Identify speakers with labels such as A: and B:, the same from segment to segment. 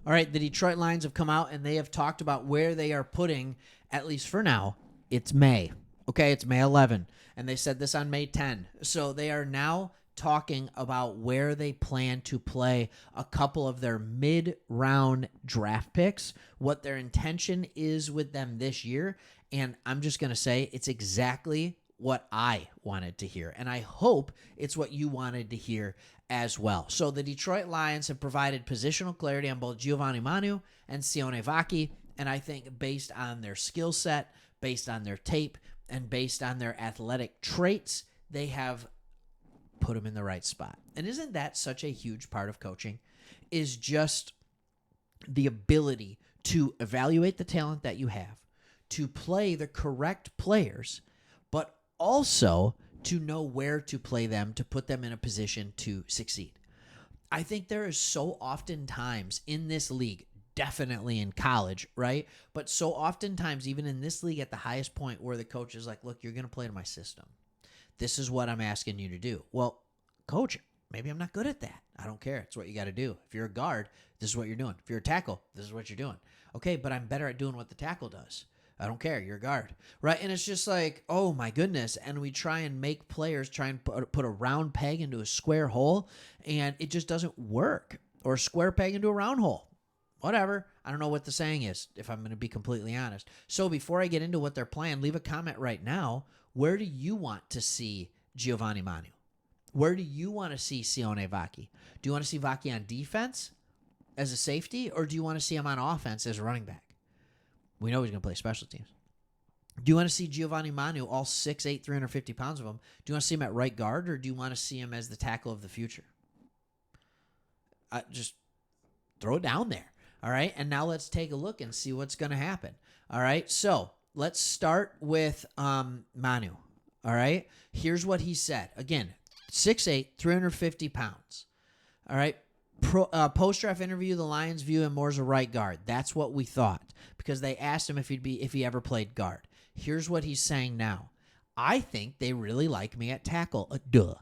A: All right, the Detroit Lions have come out and they have talked about where they are putting, at least for now, it's May. Okay, it's May 11. And they said this on May 10. So they are now talking about where they plan to play a couple of their mid-round draft picks, what their intention is with them this year. And I'm just going to say it's exactly what I wanted to hear. And I hope it's what you wanted to hear as well. So the Detroit Lions have provided positional clarity on both Giovani Manu and Sione Vaki. And I think based on their skill set, based on their tape, and based on their athletic traits, they have put them in the right spot. And isn't that such a huge part of coaching? Is just the ability to evaluate the talent that you have, to play the correct players, but also to know where to play them to put them in a position to succeed. I think there is so often times in this league, definitely in college, right? But so oftentimes, even in this league at the highest point where the coach is like, look, you're going to play to my system. This is what I'm asking you to do. Well, coach, maybe I'm not good at that. I don't care. It's what you got to do. If you're a guard, this is what you're doing. If you're a tackle, this is what you're doing. Okay, but I'm better at doing what the tackle does. I don't care. You're a guard, right? And it's just like, oh my goodness. And we try and make players try and put a round peg into a square hole, and it just doesn't work. Or a square peg into a round hole. Whatever. I don't know what the saying is, if I'm going to be completely honest. So before I get into what they're playing, leave a comment right now. Where do you want to see Giovani Manu? Where do you want to see Sione Vaki? Do you want to see Vaki on defense as a safety, or do you want to see him on offense as a running back? We know he's going to play special teams. Do you want to see Giovani Manu, all 6'8", 350 pounds of him? Do you want to see him at right guard, or do you want to see him as the tackle of the future? Just throw it down there. All right, and now let's take a look and see what's going to happen. All right, so let's start with Manu. All right, here's what he said. Again, 6'8", 350 pounds. All right, post-draft interview, the Lions view him more as a right guard. That's what we thought because they asked him if he ever played guard. Here's what he's saying now. I think they really like me at tackle. Duh.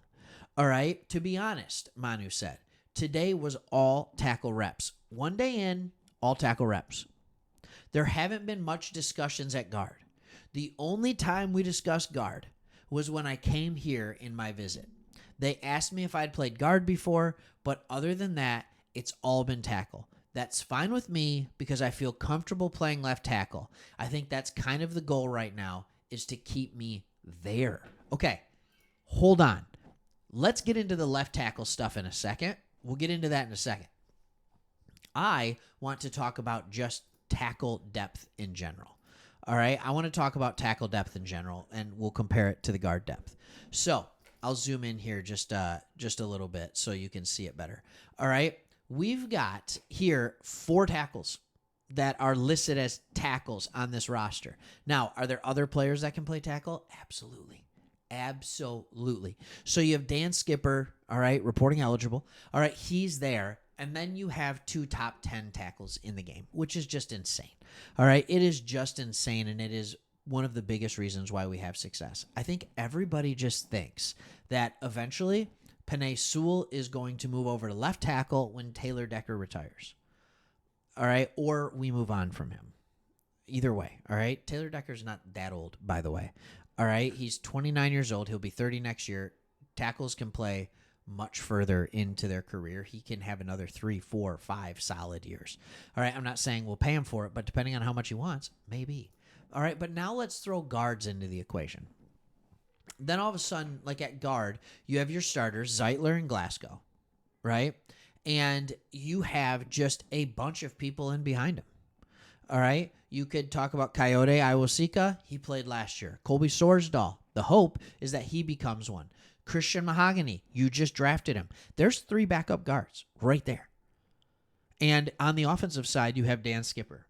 A: All right, to be honest, Manu said, today was all tackle reps. One day in, all tackle reps. There haven't been much discussions at guard. The only time we discussed guard was when I came here in my visit. They asked me if I'd played guard before, but other than that, it's all been tackle. That's fine with me because I feel comfortable playing left tackle. I think that's kind of the goal right now, is to keep me there. Okay, hold on. Let's get into the left tackle stuff in a second. We'll get into that in a second. I want to talk about just tackle depth in general. All right, I want to talk about tackle depth in general, and we'll compare it to the guard depth. So I'll zoom in here just a little bit so you can see it better. All right, we've got here 4 tackles that are listed as tackles on this roster. Now, are there other players that can play tackle? Absolutely. Absolutely. So you have Dan Skipper, all right, reporting eligible. All right, he's there. And then you have 2 top 10 tackles in the game, which is just insane. All right, it is just insane, and it is one of the biggest reasons why we have success. I think everybody just thinks that eventually Penei Sewell is going to move over to left tackle when Taylor Decker retires. All right, or we move on from him. Either way, all right? Taylor Decker's not that old, by the way. All right, he's 29 years old. He'll be 30 next year. Tackles can play much further into their career. He can have another 3, 4, 5 solid years. All right, I'm not saying we'll pay him for it, but depending on how much he wants, maybe. All right, but now let's throw guards into the equation. Then all of a sudden, like at guard, you have your starters, Zeitler and Glasgow, right? And you have just a bunch of people in behind him. All right, you could talk about Coyote Iwosika. He played last year. Colby Sorsdahl. The hope is that he becomes one. Christian Mahogany, you just drafted him. There's 3 backup guards right there. And on the offensive side, you have Dan Skipper.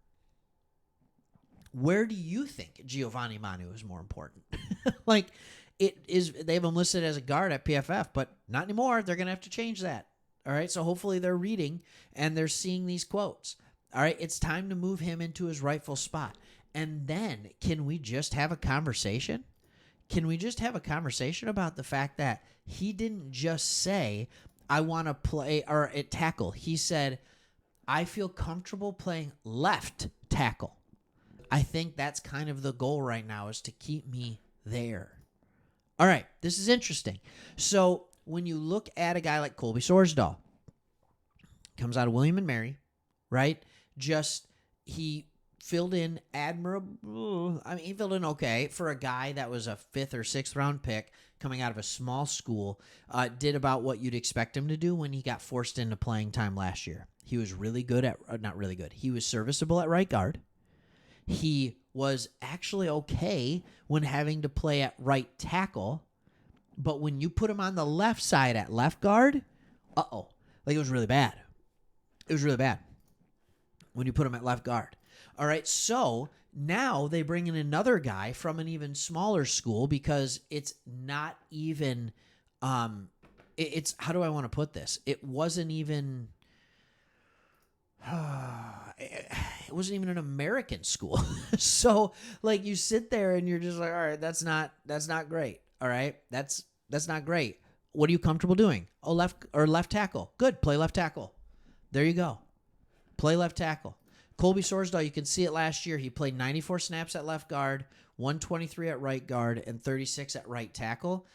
A: Where do you think Giovani Manu is more important? Like, it is, they have him listed as a guard at PFF, but not anymore. They're going to have to change that. All right, so hopefully they're reading and they're seeing these quotes. All right, it's time to move him into his rightful spot. And then, can we just have a conversation? Can we just have a conversation about the fact that he didn't just say, I want to play or at tackle. He said, I feel comfortable playing left tackle. I think that's kind of the goal right now, is to keep me there. All right, this is interesting. So when you look at a guy like Colby Sorsdahl, comes out of William and Mary, right? He filled in admirable. I mean, he filled in okay for a guy that was a 5th or 6th round pick coming out of a small school. Did about what you'd expect him to do when he got forced into playing time last year. He was really good at, not really good. He was serviceable at right guard. He was actually okay when having to play at right tackle. But when you put him on the left side at left guard, like it was really bad. It was really bad when you put him at left guard. All right, so now they bring in another guy from an even smaller school because it's not even it's how do I want to put this? It wasn't even it wasn't even an American school. So like you sit there and you're just like, all right, that's not great. All right, that's not great. What are you comfortable doing? Oh, left tackle. Good, play left tackle. There you go. Play left tackle. Colby Sorsdahl, you can see it last year. He played 94 snaps at left guard, 123 at right guard, and 36 at right tackle.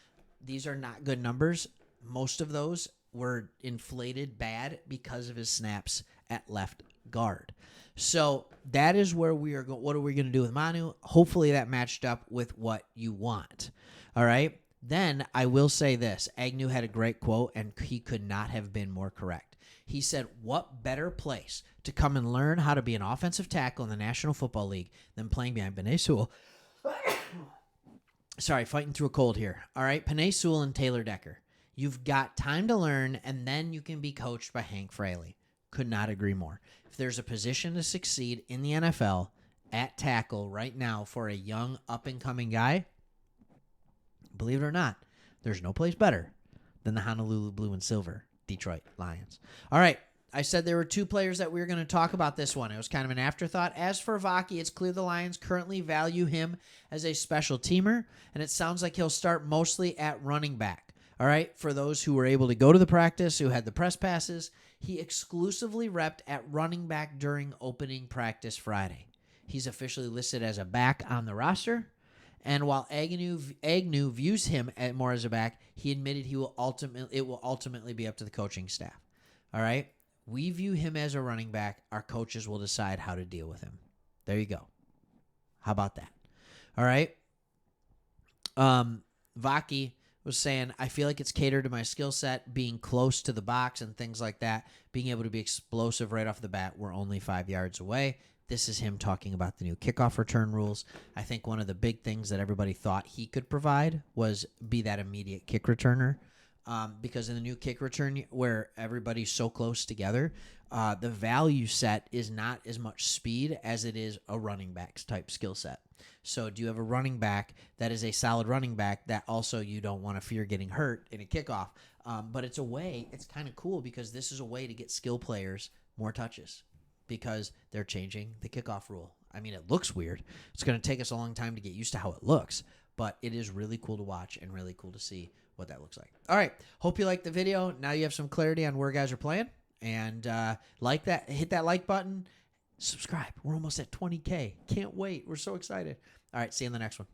A: These are not good numbers. Most of those were inflated bad because of his snaps at left guard. So that is where we are going. What are we going to do with Manu? Hopefully that matched up with what you want. All right. Then I will say this. Agnew had a great quote, and he could not have been more correct. He said, what better place to come and learn how to be an offensive tackle in the National Football League than playing behind Penei Sewell? Sorry, fighting through a cold here. All right, Penei Sewell and Taylor Decker. You've got time to learn, and then you can be coached by Hank Fraley. Could not agree more. If there's a position to succeed in the NFL at tackle right now for a young, up-and-coming guy, believe it or not, there's no place better than the Honolulu Blue and Silver Detroit Lions. All right. I said there were 2 players that we were going to talk about this one. It was kind of an afterthought. As for Vaki, it's clear the Lions currently value him as a special teamer, and it sounds like he'll start mostly at running back. All right. For those who were able to go to the practice, who had the press passes, he exclusively repped at running back during opening practice Friday. He's officially listed as a back on the roster. And while Agnew views him more as a back, he admitted it will ultimately be up to the coaching staff. All right? We view him as a running back. Our coaches will decide how to deal with him. There you go. How about that? All right? Vaki was saying, I feel like it's catered to my skill set, being close to the box and things like that, being able to be explosive right off the bat. We're only 5 yards away. This is him talking about the new kickoff return rules. I think one of the big things that everybody thought he could provide was be that immediate kick returner. Because in the new kick return where everybody's so close together, the value set is not as much speed as it is a running back type skill set. So do you have a running back that is a solid running back that also you don't want to fear getting hurt in a kickoff? But it's kind of cool because this is a way to get skill players more touches, because they're changing the kickoff rule. I mean, it looks weird. It's going to take us a long time to get used to how it looks, but it is really cool to watch and really cool to see what that looks like. All right. Hope you liked the video. Now you have some clarity on where guys are playing. And hit that like button. Subscribe. We're almost at 20K. Can't wait. We're so excited. All right. See you in the next one.